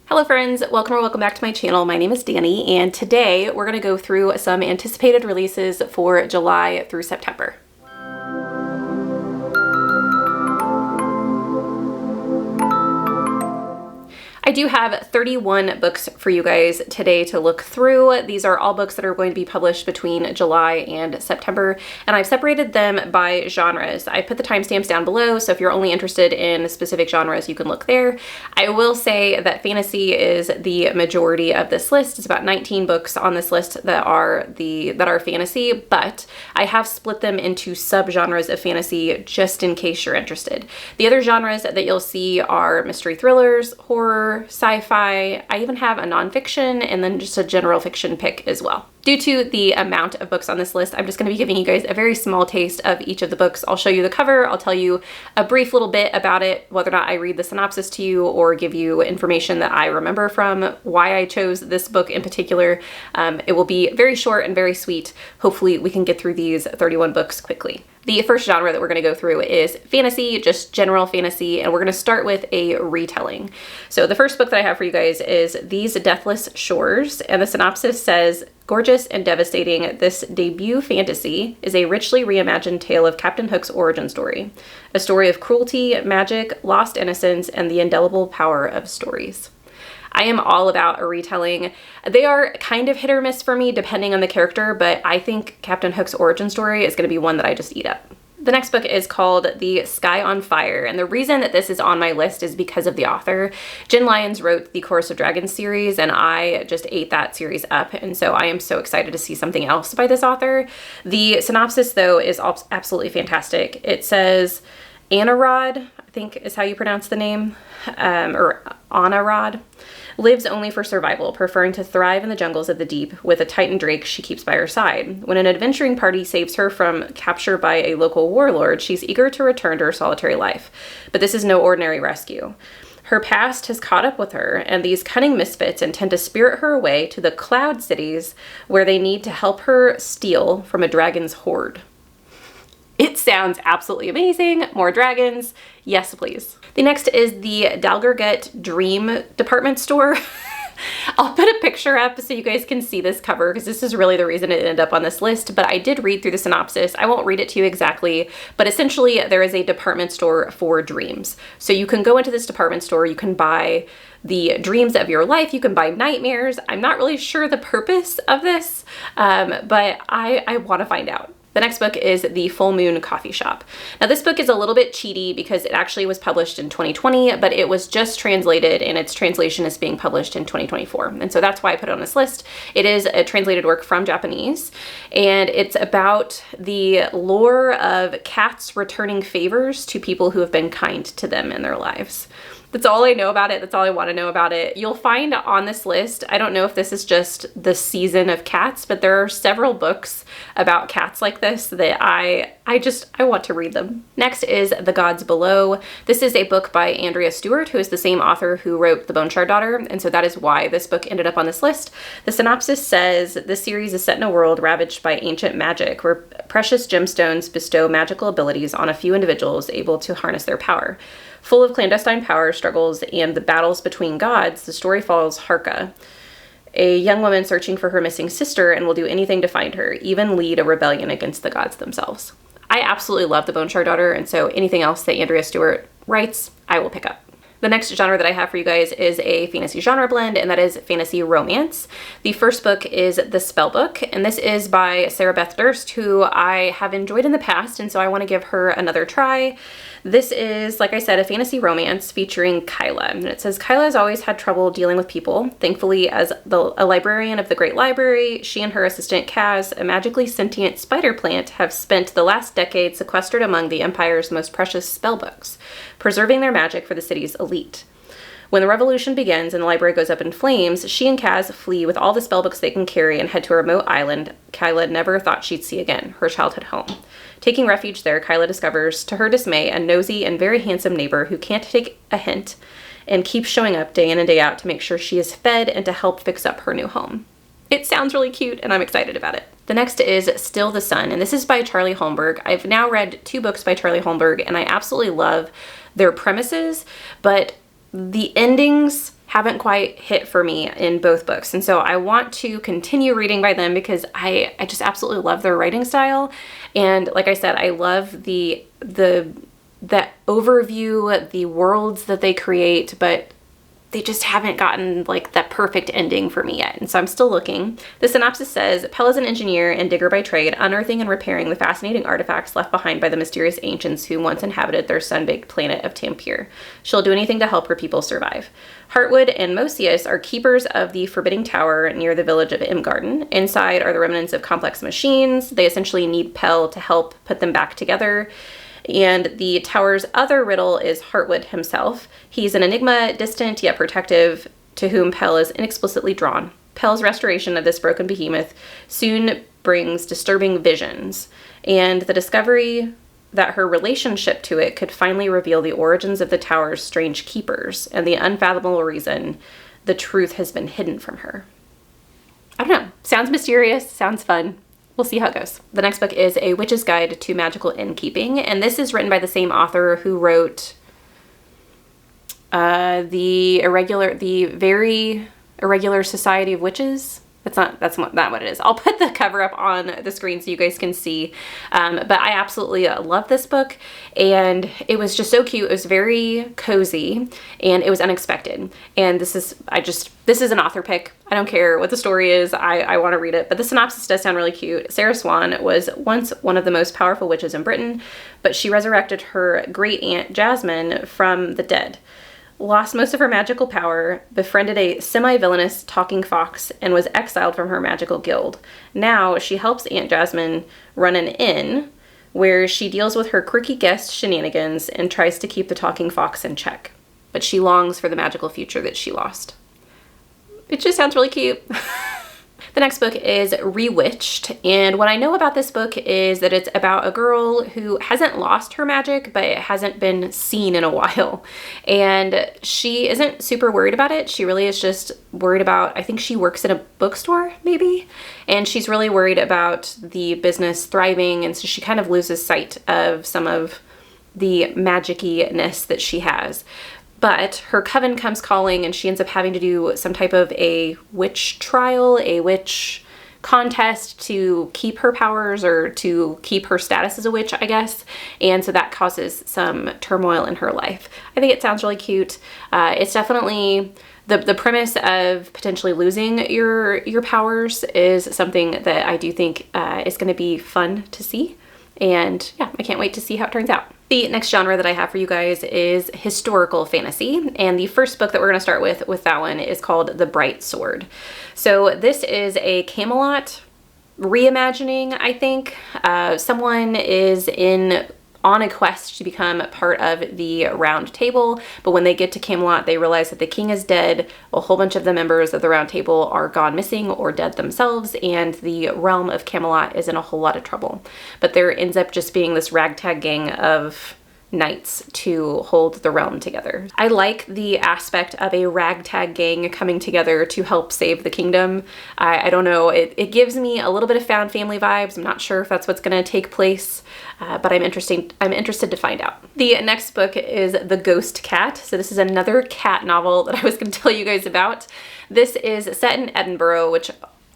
Hello friends, welcome or welcome back to my channel. My name is Danny, and today we're going to go through some anticipated releases for July through September. I do have 31 books for you guys today to look through. These are all books that are going to be published between July and September, and I've separated them by genres. I put the timestamps down below, so if you're only interested in specific genres, you can look there. I will say that fantasy is the majority of this list. It's about 19 books on this list that are fantasy, but I have split them into subgenres of fantasy just in case you're interested. The other genres that you'll see are mystery thrillers, horror, sci-fi. I even have a nonfiction and then just a general fiction pick as well. Due to the amount of books on this list, I'm just going to be giving you guys a very small taste of each of the books. I'll show you the cover, I'll tell you a brief little bit about it, whether or not I read the synopsis to you or give you information that I remember from why I chose this book in particular. It will be very short and very sweet. Hopefully we can get through these 31 books quickly. The first genre that we're going to go through is fantasy, just general fantasy, and we're going to start with a retelling. So the first book that I have for you guys is These Deathless Shores, and the synopsis says, "Gorgeous and devastating, this debut fantasy is a richly reimagined tale of Captain Hook's origin story. A story of cruelty, magic, lost innocence, and the indelible power of stories." I am all about a retelling. They are kind of hit or miss for me depending on the character, but I think Captain Hook's origin story is going to be one that I just eat up. The next book is called The Sky on Fire, and the reason that this is on my list is because of the author. Jen Lyons wrote the Chorus of Dragons series, and I just ate that series up, and so I am so excited to see something else by this author. The synopsis, though, is absolutely fantastic. It says, Anarod, I think is how you pronounce the name, or Anarod, lives only for survival, preferring to thrive in the jungles of the deep with a Titan drake she keeps by her side. When an adventuring party saves her from capture by a local warlord, she's eager to return to her solitary life. But this is no ordinary rescue. Her past has caught up with her, and these cunning misfits intend to spirit her away to the Cloud Cities, where they need to help her steal from a dragon's horde. It sounds absolutely amazing. More dragons. Yes, please. The next is the Dalgarget Dream Department Store. I'll put a picture up so you guys can see this cover because this is really the reason it ended up on this list, but I did read through the synopsis. I won't read it to you exactly, but essentially there is a department store for dreams. So you can go into this department store, you can buy the dreams of your life, you can buy nightmares. I'm not really sure the purpose of this, but I want to find out. The next book is The Full Moon Coffee Shop. Now this book is a little bit cheaty because it actually was published in 2020, but it was just translated and its translation is being published in 2024. And so that's why I put it on this list. It is a translated work from Japanese, and it's about the lore of cats returning favors to people who have been kind to them in their lives. That's all I know about it. That's all I want to know about it. You'll find on this list, I don't know if this is just the season of cats, but there are several books about cats like this that I want to read them. Next is The Gods Below. This is a book by Andrea Stewart, who is the same author who wrote The Bone Shard Daughter, and so that is why this book ended up on this list. The synopsis says, this series is set in a world ravaged by ancient magic, where precious gemstones bestow magical abilities on a few individuals able to harness their power. Full of clandestine power struggles and the battles between gods, the story follows Harka, a young woman searching for her missing sister and will do anything to find her, even lead a rebellion against the gods themselves. I absolutely love The Bone Shard Daughter, and so anything else that Andrea Stewart writes, I will pick up. The next genre that I have for you guys is a fantasy genre blend, and that is fantasy romance. The first book is The Spell Book, and this is by Sarah Beth Durst, who I have enjoyed in the past, and so I want to give her another try. This is, like I said, a fantasy romance featuring Kyla, and it says, Kyla has always had trouble dealing with people. Thankfully, as a librarian of the Great Library, she and her assistant Kaz, a magically sentient spider plant, have spent the last decade sequestered among the Empire's most precious spell books, preserving their magic for the city's elite. When the revolution begins and the library goes up in flames, she and Kaz flee with all the spellbooks they can carry and head to a remote island Kyla never thought she'd see again, her childhood home. Taking refuge there, Kyla discovers, to her dismay, a nosy and very handsome neighbor who can't take a hint and keeps showing up day in and day out to make sure she is fed and to help fix up her new home. It sounds really cute, and I'm excited about it. The next is Still the Sun, and this is by Charlie Holmberg. I've now read 2 books by Charlie Holmberg, and I absolutely love their premises, but the endings haven't quite hit for me in both books. And so I want to continue reading by them because I just absolutely love their writing style. And like I said, I love the overview, the worlds that they create, but they just haven't gotten like that perfect ending for me yet. And so I'm still looking. The synopsis says, Pell is an engineer and digger by trade, unearthing and repairing the fascinating artifacts left behind by the mysterious ancients who once inhabited their sun-baked planet of Tampere. She'll do anything to help her people survive. Heartwood and Mosius are keepers of the forbidding tower near the village of Imgarden. Inside are the remnants of complex machines. They essentially need Pell to help put them back together. And the tower's other riddle is Heartwood himself. He's an enigma, distant yet protective, to whom Pell is inexplicitly drawn. Pell's restoration of this broken behemoth soon brings disturbing visions, and the discovery that her relationship to it could finally reveal the origins of the tower's strange keepers and the unfathomable reason the truth has been hidden from her. I don't know. Sounds mysterious. Sounds fun. We'll see how it goes. The next book is A Witch's Guide to Magical Innkeeping, and this is written by the same author who wrote the Very Irregular Society of Witches. That's not what it is. I'll put the cover up on the screen so you guys can see. But I absolutely love this book, and it was just so cute. It was very cozy, and it was unexpected. And this is an author pick. I don't care what the story is. I want to read it. But the synopsis does sound really cute. Sarah Swan was once one of the most powerful witches in Britain, but she resurrected her great aunt Jasmine from the dead, lost most of her magical power, befriended a semi-villainous talking fox, and was exiled from her magical guild. Now she helps Aunt Jasmine run an inn where she deals with her quirky guest shenanigans and tries to keep the talking fox in check. But she longs for the magical future that she lost. It just sounds really cute. The next book is Rewitched, and what I know about this book is that it's about a girl who hasn't lost her magic, but it hasn't been seen in a while. And she isn't super worried about it. She really is just worried about, I think she works in a bookstore, maybe? And she's really worried about the business thriving, and so she kind of loses sight of some of the magic-y-ness that she has. But her coven comes calling, and she ends up having to do some type of a witch trial, a witch contest to keep her powers or to keep her status as a witch, I guess. And so that causes some turmoil in her life. I think it sounds really cute. It's definitely the premise of potentially losing your powers is something that I do think is going to be fun to see. And yeah, I can't wait to see how it turns out. The next genre that I have for you guys is historical fantasy, and the first book that we're going to start with that one is called The Bright Sword. So this is a Camelot reimagining, I think. Someone is on a quest to become part of the Round Table, but when they get to Camelot, they realize that the king is dead, a whole bunch of the members of the Round Table are gone missing or dead themselves, and the realm of Camelot is in a whole lot of trouble. But there ends up just being this ragtag gang of knights to hold the realm together. I like the aspect of a ragtag gang coming together to help save the kingdom. I don't know, it gives me a little bit of found family vibes. I'm not sure if that's what's going to take place, but I'm interested to find out. The next book is The Ghost Cat. So this is another cat novel that I was going to tell you guys about. This is set in Edinburgh, which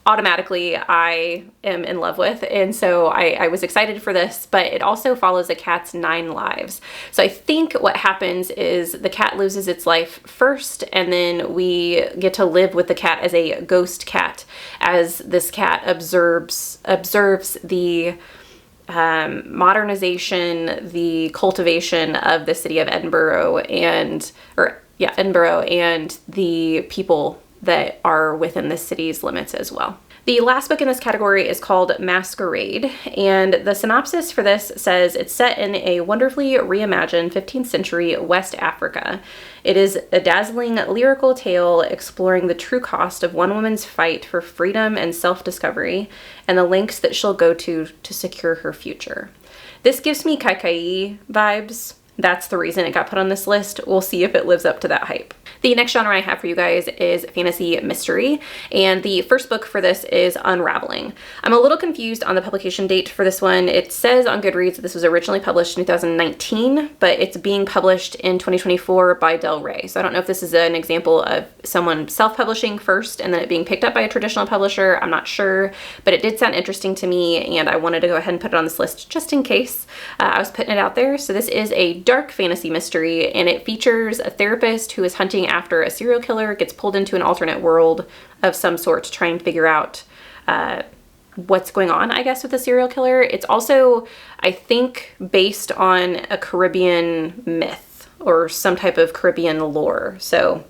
automatically I am in love with, and so I was excited for this, but it also follows a cat's 9 lives. So I think what happens is the cat loses its life first, and then we get to live with the cat as a ghost cat, as this cat observes the modernization, the cultivation of the city of Edinburgh and the people that are within the city's limits as well. The last book in this category is called Masquerade, and the synopsis for this says it's set in a wonderfully reimagined 15th century West Africa. It is a dazzling lyrical tale exploring the true cost of one woman's fight for freedom and self-discovery and the lengths that she'll go to secure her future. This gives me Kaikai vibes. that's the reason it got put on this list. We'll see if it lives up to that hype. The next genre I have for you guys is fantasy mystery, and the first book for this is Unraveling. I'm a little confused on the publication date for this one. It says on Goodreads that this was originally published in 2019, but it's being published in 2024 by Del Rey. So I don't know if this is an example of someone self-publishing first and then it being picked up by a traditional publisher. I'm not sure, but it did sound interesting to me, and I wanted to go ahead and put it on this list just in case. I was putting it out there. So this is a dark fantasy mystery, and it features a therapist who is hunting after a serial killer, gets pulled into an alternate world of some sort to try and figure out what's going on, I guess, with the serial killer. It's also, I think, based on a Caribbean myth or some type of Caribbean lore. So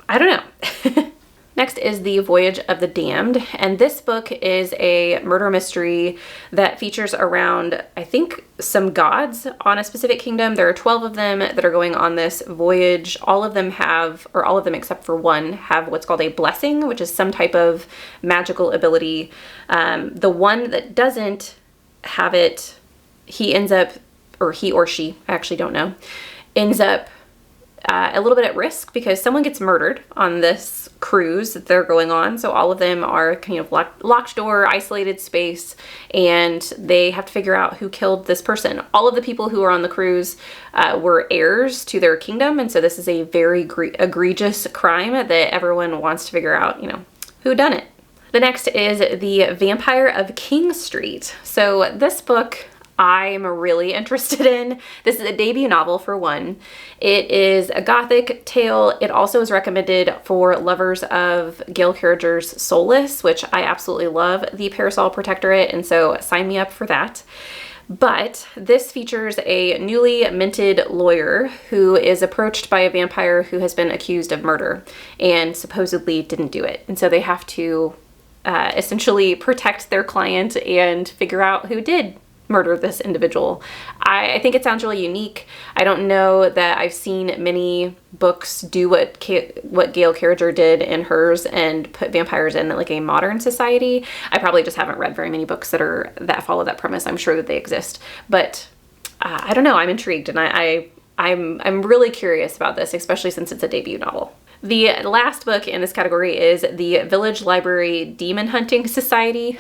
I don't know. Next is The Voyage of the Damned, and this book is a murder mystery that features around, I think, some gods on a specific kingdom. There are 12 of them that are going on this voyage. All of them have, or all of them except for one, have what's called a blessing, which is some type of magical ability. The one that doesn't have it, he ends up, or he or she, I actually don't know, ends up a little bit at risk because someone gets murdered on this cruise that they're going on. So all of them are kind of locked door, isolated space, and they have to figure out who killed this person. All of the people who are on the cruise were heirs to their kingdom, and so this is a very egregious crime that everyone wants to figure out, you know, who done it. The next is The Vampire of King Street. So this book I'm really interested in. This is a debut novel for one. It is a gothic tale. It also is recommended for lovers of Gail Carriger's Soulless, which I absolutely love, the Parasol Protectorate, and so sign me up for that. But this features a newly minted lawyer who is approached by a vampire who has been accused of murder and supposedly didn't do it. And so they have to essentially protect their client and figure out who did murder this individual. I think it sounds really unique. I don't know that I've seen many books do what Gail Carriger did in hers and put vampires in like a modern society. I probably just haven't read very many books that follow that premise. I'm sure that they exist, but I don't know. I'm intrigued, and I'm really curious about this, especially since it's a debut novel. The last book in this category is The Village Library Demon Hunting Society.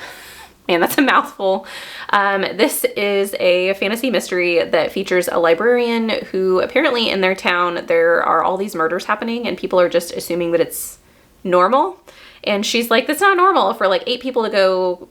Man, that's a mouthful. This is a fantasy mystery that features a librarian who apparently in their town there are all these murders happening and people are just assuming that it's normal. And she's like, that's not normal for like 8 people to go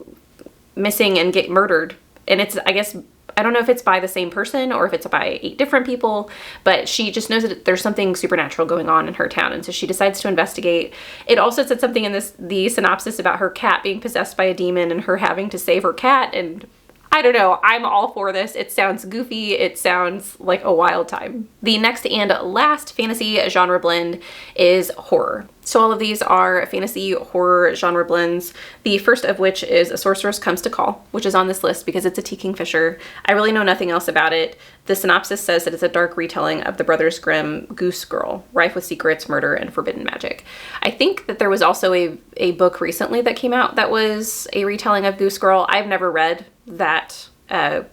missing and get murdered. And it's, I guess, I don't know if it's by the same person or if it's by 8 different people, but she just knows that there's something supernatural going on in her town, and so she decides to investigate. It also said something in the synopsis about her cat being possessed by a demon and her having to save her cat, and I don't know, I'm all for this. It sounds goofy, it sounds like a wild time. The next and last fantasy genre blend is horror. So all of these are fantasy horror genre blends. The first of which is A Sorceress Comes to Call, which is on this list because it's a T. Kingfisher. I really know nothing else about it. The synopsis says that it's a dark retelling of the Brothers Grimm Goose Girl, rife with secrets, murder, and forbidden magic. I think that there was also a book recently that came out that was a retelling of Goose Girl. I've never read that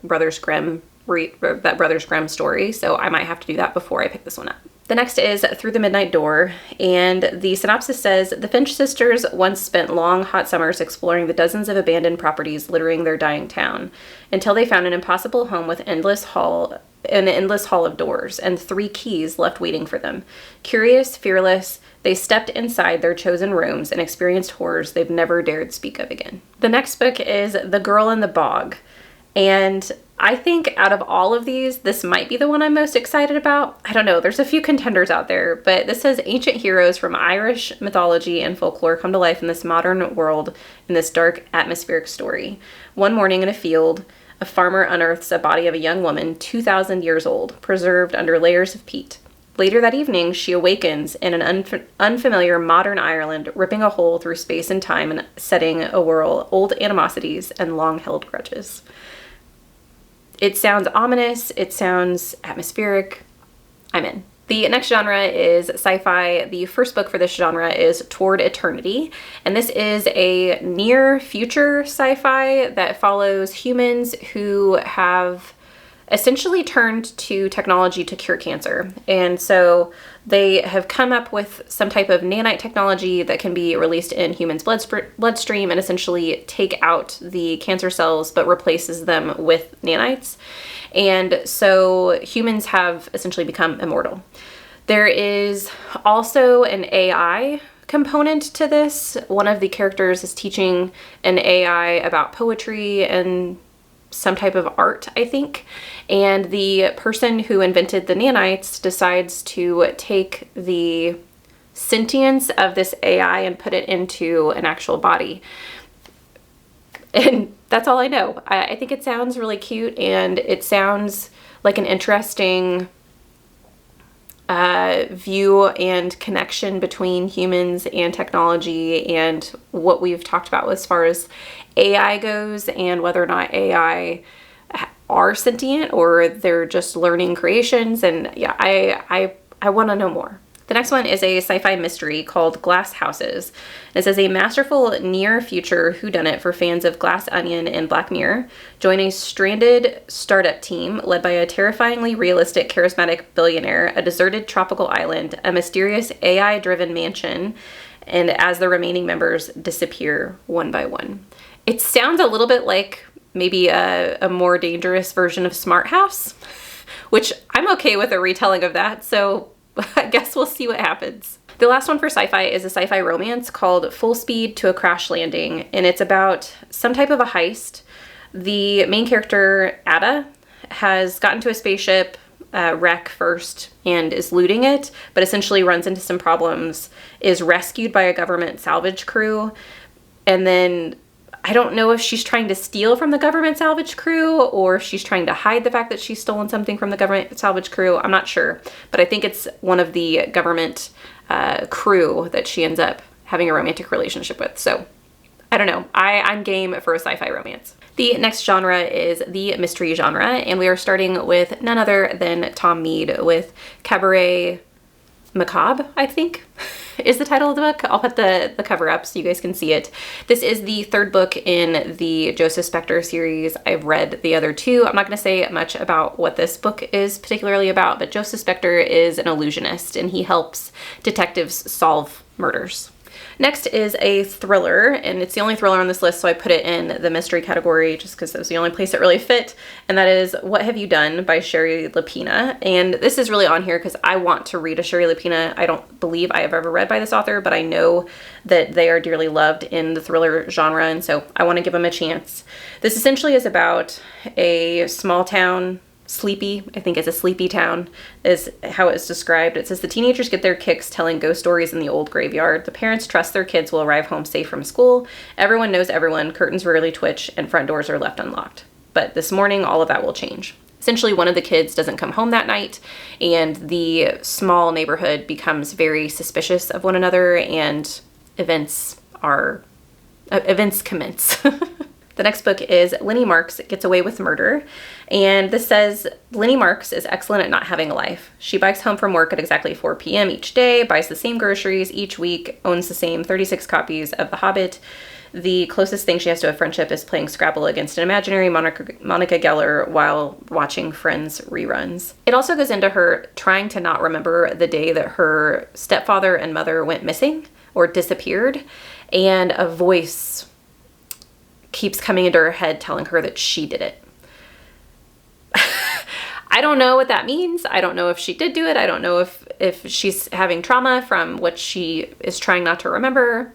Brothers Grimm story, so I might have to do that before I pick this one up. The next is Through the Midnight Door, and the synopsis says, the Finch sisters once spent long, hot summers exploring the dozens of abandoned properties littering their dying town, until they found an impossible home with an endless hall of doors, and 3 keys left waiting for them. Curious, fearless, they stepped inside their chosen rooms and experienced horrors they've never dared speak of again. The next book is The Girl in the Bog, and I think out of all of these, this might be the one I'm most excited about. I don't know, there's a few contenders out there, but this says ancient heroes from Irish mythology and folklore come to life in this modern world in this dark, atmospheric story. One morning in a field, a farmer unearths a body of a young woman 2,000 years old, preserved under layers of peat. Later that evening, she awakens in an unfamiliar modern Ireland, ripping a hole through space and time and setting awhirl old animosities and long-held grudges. It sounds ominous, it sounds atmospheric. I'm in. The next genre is sci-fi. The first book for this genre is Toward Eternity, and this is a near future sci-fi that follows humans who have essentially turned to technology to cure cancer. And so they have come up with some type of nanite technology that can be released in humans' bloodstream and essentially take out the cancer cells but replaces them with nanites. And so humans have essentially become immortal. There is also an AI component to this. One of the characters is teaching an AI about poetry and some type of art, I think. And the person who invented the nanites decides to take the sentience of this AI and put it into an actual body. And that's all I know. I think it sounds really cute, and it sounds like an interesting view and connection between humans and technology and what we've talked about as far as AI goes and whether or not AI are sentient or they're just learning creations. And yeah, I want to know more. The next one is a sci-fi mystery called Glass Houses. This is a masterful near-future whodunit for fans of Glass Onion and Black Mirror. Join a stranded startup team led by a terrifyingly realistic, charismatic billionaire, a deserted tropical island, a mysterious AI-driven mansion, and as the remaining members disappear one by one. It sounds a little bit like maybe a more dangerous version of Smart House, which I'm okay with a retelling of that, so I guess we'll see what happens. The last one for sci-fi is a sci-fi romance called Full Speed to a Crash Landing, and it's about some type of a heist. The main character, Ada, has gotten to a spaceship wreck first and is looting it, but essentially runs into some problems, is rescued by a government salvage crew, and then I don't know if she's trying to steal from the government salvage crew or if she's trying to hide the fact that she's stolen something from the government salvage crew. I'm not sure, but I think it's one of the government crew that she ends up having a romantic relationship with. So I don't know. I'm game for a sci-fi romance. The next genre is the mystery genre, and we are starting with none other than Tom Mead with Cabaret Macabre, I think is the title of the book. I'll put the cover up so you guys can see it. This is the third book in the Joseph Spector series. I've read the other two. I'm not going to say much about what this book is particularly about, but Joseph Spector is an illusionist and he helps detectives solve murders. Next is a thriller, and it's the only thriller on this list, so I put it in the mystery category just because it was the only place it really fit, and that is What Have You Done by Shari Lapena. And this is really on here because I want to read a Shari Lapena. I don't believe I have ever read by this author, but I know that they are dearly loved in the thriller genre, and so I want to give them a chance. This essentially is about a small town, Sleepy, I think it's a sleepy town, is how it's described. It says the teenagers get their kicks telling ghost stories in the old graveyard. The parents trust their kids will arrive home safe from school. Everyone knows everyone. Curtains rarely twitch and front doors are left unlocked. But this morning, all of that will change. Essentially, one of the kids doesn't come home that night, and the small neighborhood becomes very suspicious of one another, and events commence. The next book is Lenny Marks Gets Away with Murder, and this says Lenny Marks is excellent at not having a life. She bikes home from work at exactly 4 p.m. each day, buys the same groceries each week, owns the same 36 copies of The Hobbit. The closest thing she has to a friendship is playing Scrabble against an imaginary Monica Geller while watching Friends reruns. It also goes into her trying to not remember the day that her stepfather and mother went missing or disappeared, and a voice keeps coming into her head telling her that she did it. I don't know what that means. I don't know if she did do it. I don't know if she's having trauma from what she is trying not to remember.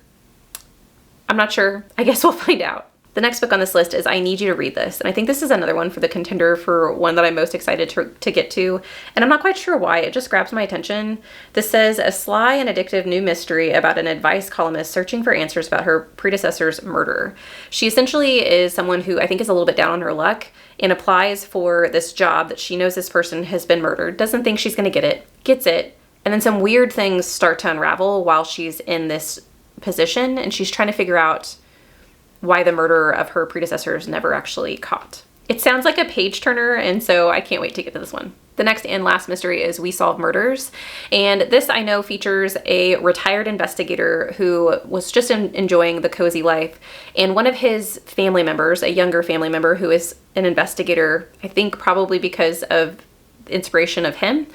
I'm not sure. I guess we'll find out. The next book on this list is I Need You to Read This, and I think this is another one for the contender for one that I'm most excited to get to, and I'm not quite sure why. It just grabs my attention. This says a sly and addictive new mystery about an advice columnist searching for answers about her predecessor's murder. She essentially is someone who I think is a little bit down on her luck and applies for this job that she knows this person has been murdered, doesn't think she's going to get it, gets it, and then some weird things start to unravel while she's in this position, and she's trying to figure out why the murderer of her predecessor is never actually caught. It sounds like a page turner, and so I can't wait to get to this one. The next and last mystery is We Solve Murders, and this I know features a retired investigator who was just enjoying the cozy life, and one of his family members, a younger family member who is an investigator, I think probably because of inspiration of him,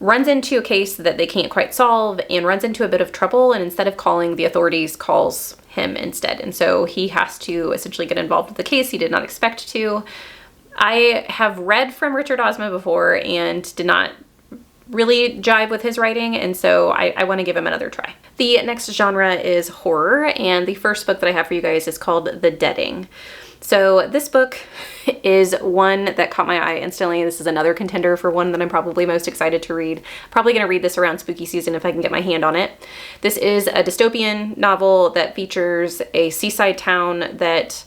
runs into a case that they can't quite solve and runs into a bit of trouble, and instead of calling the authorities, calls him instead. And so he has to essentially get involved with the case he did not expect to. I have read from Richard Osman before and did not really jive with his writing, and so I want to give him another try. The next genre is horror, and the first book that I have for you guys is called The Deading. So this book is one that caught my eye instantly. This is another contender for one that I'm probably most excited to read. Probably going to read this around spooky season if I can get my hand on it. This is a dystopian novel that features a seaside town that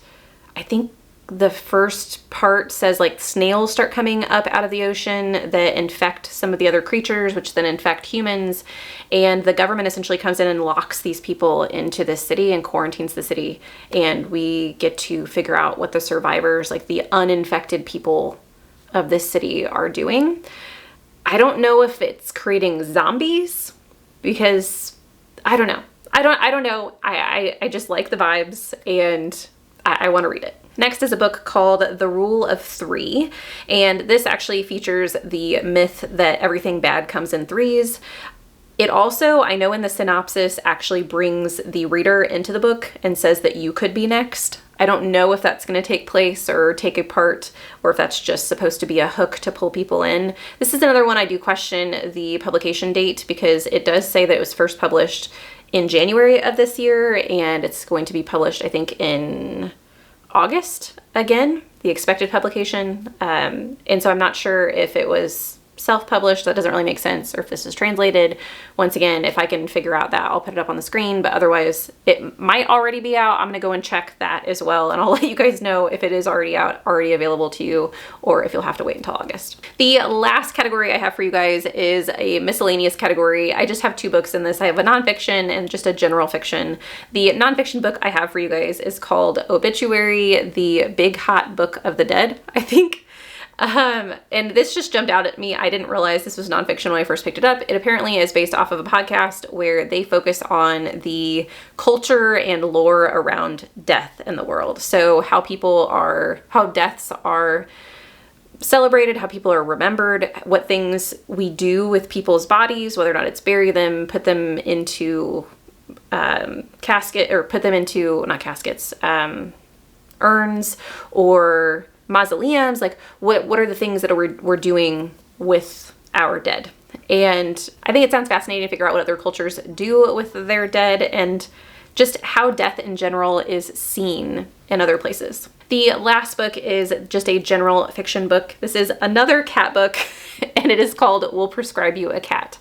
I think the first part says like snails start coming up out of the ocean that infect some of the other creatures, which then infect humans. And the government essentially comes in and locks these people into this city and quarantines the city. And we get to figure out what the survivors, like the uninfected people of this city, are doing. I don't know if it's creating zombies because I don't know. I don't know. I just like the vibes and I want to read it. Next is a book called The Rule of Three, and this actually features the myth that everything bad comes in threes. It also, I know in the synopsis, actually brings the reader into the book and says that you could be next. I don't know if that's going to take place or take a part, or if that's just supposed to be a hook to pull people in. This is another one I do question the publication date because it does say that it was first published in January of this year, and it's going to be published, I think, in August again, the expected publication. And so I'm not sure if it was self-published, that doesn't really make sense, or if this is translated. Once again, if I can figure out that, I'll put it up on the screen, but otherwise it might already be out. I'm gonna go and check that as well, and I'll let you guys know if it is already out, already available to you, or if you'll have to wait until August. The last category I have for you guys is a miscellaneous category. I just have two books in this. I have a nonfiction and just a general fiction. The nonfiction book I have for you guys is called Obituary, the Big Hot Book of the Dead, I think. And this just jumped out at me. I didn't realize this was nonfiction when I first picked it up. It apparently is based off of a podcast where they focus on the culture and lore around death in the world. So how deaths are celebrated, how people are remembered, what things we do with people's bodies, whether or not it's bury them, put them into casket, or put them into, not caskets, urns, or mausoleums, like what are the things that we're doing with our dead. And I think it sounds fascinating to figure out what other cultures do with their dead and just how death in general is seen in other places. The last book is just a general fiction book. This is another cat book, and it is called We'll Prescribe You a Cat.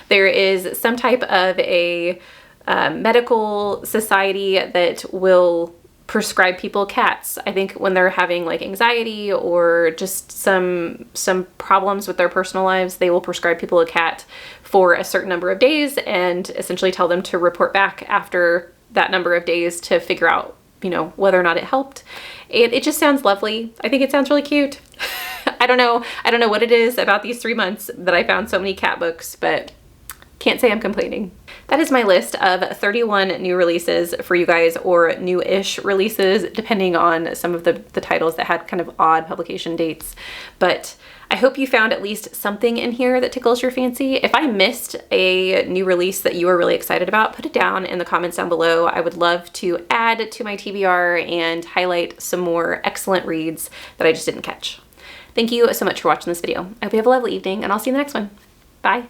There is some type of a medical society that will prescribe people cats. I think when they're having like anxiety or just some problems with their personal lives, they will prescribe people a cat for a certain number of days and essentially tell them to report back after that number of days to figure out, whether or not it helped. It just sounds lovely. I think it sounds really cute. I don't know what it is about these 3 months that I found so many cat books, but can't say I'm complaining. That is my list of 31 new releases for you guys, or new-ish releases, depending on some of the titles that had kind of odd publication dates. But I hope you found at least something in here that tickles your fancy. If I missed a new release that you are really excited about, put it down in the comments down below. I would love to add to my TBR and highlight some more excellent reads that I just didn't catch. Thank you so much for watching this video. I hope you have a lovely evening, and I'll see you in the next one. Bye.